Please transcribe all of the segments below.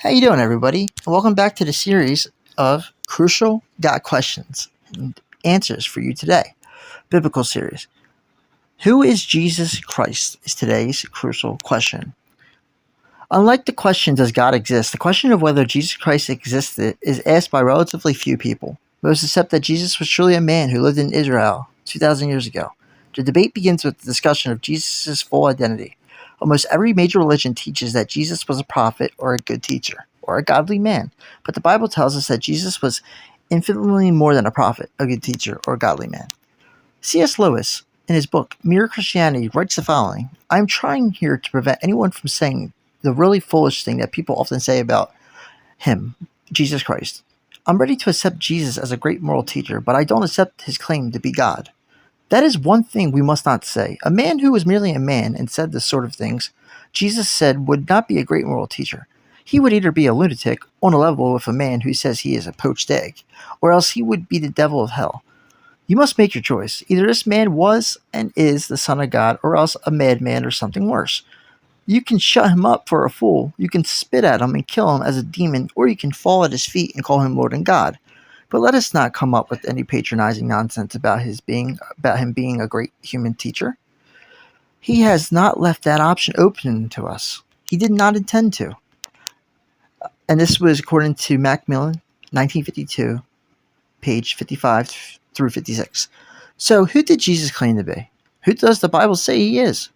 How you doing, everybody? Welcome back to the series of Crucial God Questions and Answers for you today. Biblical series. Who is Jesus Christ is today's crucial question. Unlike the question, does God exist? The question of whether Jesus Christ existed is asked by relatively few people. Most accept that Jesus was truly a man who lived in Israel 2,000 years ago. The debate begins with the discussion of Jesus' full identity. Almost every major religion teaches that Jesus was a prophet or a good teacher or a godly man, but the Bible tells us that Jesus was infinitely more than a prophet, a good teacher, or a godly man. C.S. Lewis, in his book Mere Christianity, writes the following: I'm trying here to prevent anyone from saying the really foolish thing that people often say about him, Jesus Christ. I'm ready to accept Jesus as a great moral teacher, but I don't accept his claim to be God. That is one thing we must not say. A man who was merely a man and said this sort of things, Jesus said, would not be a great moral teacher. He would either be a lunatic on a level with a man who says he is a poached egg, or else he would be the devil of hell. You must make your choice. Either this man was and is the Son of God, or else a madman or something worse. You can shut him up for a fool, you can spit at him and kill him as a demon, or you can fall at his feet and call him Lord and God. But let us not come up with any patronizing nonsense about him being a great human teacher. He has not left that option open to us. He did not intend to. And this was according to Macmillan, 1952, page 55 through 56. So who did Jesus claim to be? Who does the Bible say he is?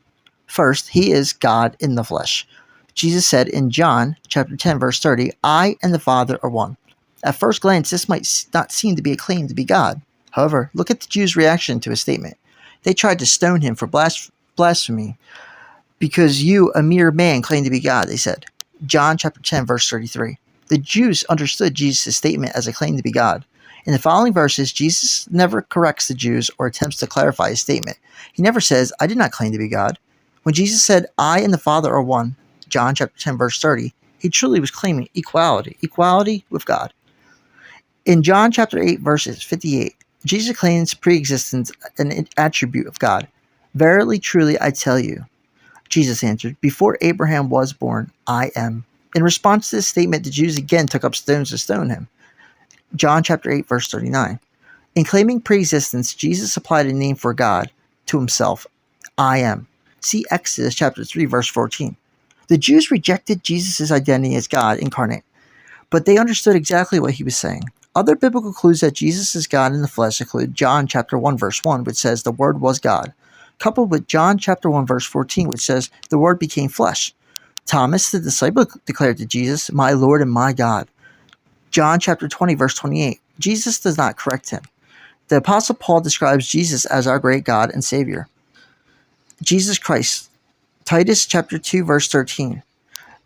First, he is God in the flesh. Jesus said in John chapter 10, verse 30, I and the Father are one. At first glance, this might not seem to be a claim to be God. However, look at the Jews' reaction to his statement. They tried to stone him for blasphemy. Because you, a mere man, claim to be God, they said. John chapter 10, verse 33. The Jews understood Jesus' statement as a claim to be God. In the following verses, Jesus never corrects the Jews or attempts to clarify his statement. He never says, I did not claim to be God. When Jesus said, I and the Father are one, John chapter 10, verse 30, he truly was claiming equality with God. In John chapter 8, verses 58, Jesus claims preexistence, an attribute of God. Verily, truly, I tell you, Jesus answered, before Abraham was born, I am. In response to this statement, the Jews again took up stones to stone him. John chapter 8, verse 39. In claiming preexistence, Jesus applied a name for God to himself, I am. See Exodus chapter 3, verse 14. The Jews rejected Jesus' identity as God incarnate, but they understood exactly what he was saying. Other biblical clues that Jesus is God in the flesh include John chapter 1, verse 1, which says the Word was God, coupled with John chapter 1, verse 14, which says the Word became flesh. Thomas, the disciple, declared to Jesus, my Lord and my God. John chapter 20, verse 28. Jesus does not correct him. The Apostle Paul describes Jesus as our great God and Savior. Jesus Christ. Titus chapter 2, verse 13.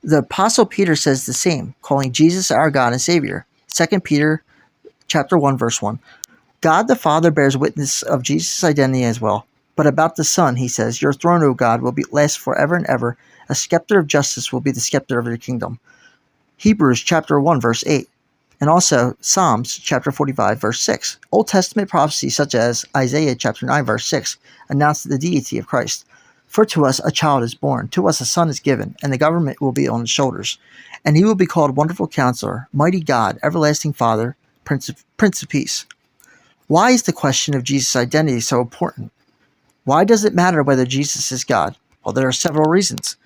The Apostle Peter says the same, calling Jesus our God and Savior. 2 Peter chapter 1, verse 1. God the Father bears witness of Jesus' identity as well. But about the Son, he says, your throne, O God, will last forever and ever. A scepter of justice will be the scepter of your kingdom. Hebrews chapter 1, verse 8. And also Psalms chapter 45, verse 6. Old Testament prophecies such as Isaiah chapter 9, verse 6 announce the deity of Christ. For to us a child is born, to us a son is given, and the government will be on his shoulders. And he will be called Wonderful Counselor, Mighty God, Everlasting Father, Prince of Peace. Why is the question of Jesus' identity so important? Why does it matter whether Jesus is God? Well, there are several reasons.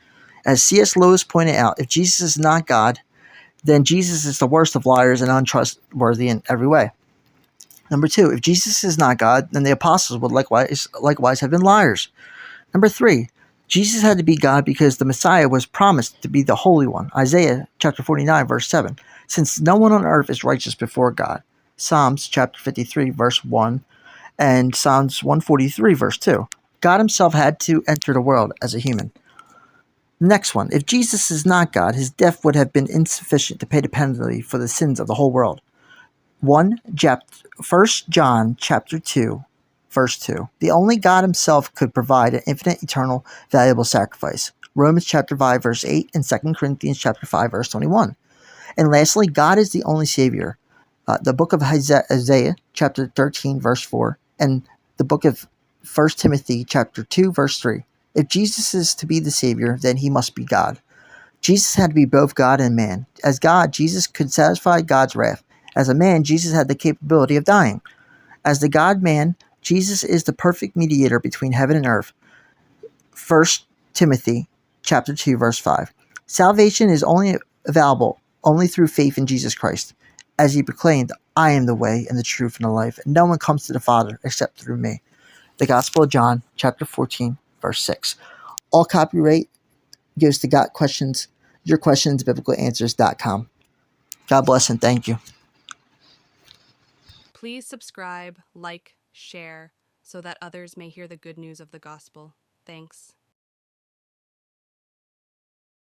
As C.S. Lewis pointed out, if Jesus is not God, then Jesus is the worst of liars and untrustworthy in every way. Number two, if Jesus is not God, then the apostles would likewise have been liars. Number three, Jesus had to be God because the Messiah was promised to be the Holy One. Isaiah chapter 49, verse 7. Since no one on earth is righteous before God. Psalms chapter 53, verse 1, and Psalms 143, verse 2. God himself had to enter the world as a human. Next one, if Jesus is not God, his death would have been insufficient to pay the penalty for the sins of the whole world. 1 John chapter 2, verse 2. The only God himself could provide an infinite, eternal, valuable sacrifice. Romans chapter 5, verse 8, and 2 Corinthians chapter 5, verse 21. And lastly, God is the only Savior. The book of Isaiah chapter 13, verse 4, and the book of 1 Timothy chapter 2, verse 3. If Jesus is to be the Savior, then he must be God. Jesus had to be both God and man. As God, Jesus could satisfy God's wrath. As a man, Jesus had the capability of dying. As the God-man, Jesus is the perfect mediator between heaven and earth. 1 Timothy chapter 2, verse 5. Salvation is only available only through faith in Jesus Christ. As he proclaimed, I am the way and the truth and the life, and no one comes to the Father except through me. The Gospel of John, chapter 14, verse 6. All copyright goes to Got Questions, Your Questions, BiblicalAnswers.com. God bless and thank you. Please subscribe, like, share, so that others may hear the good news of the gospel. Thanks.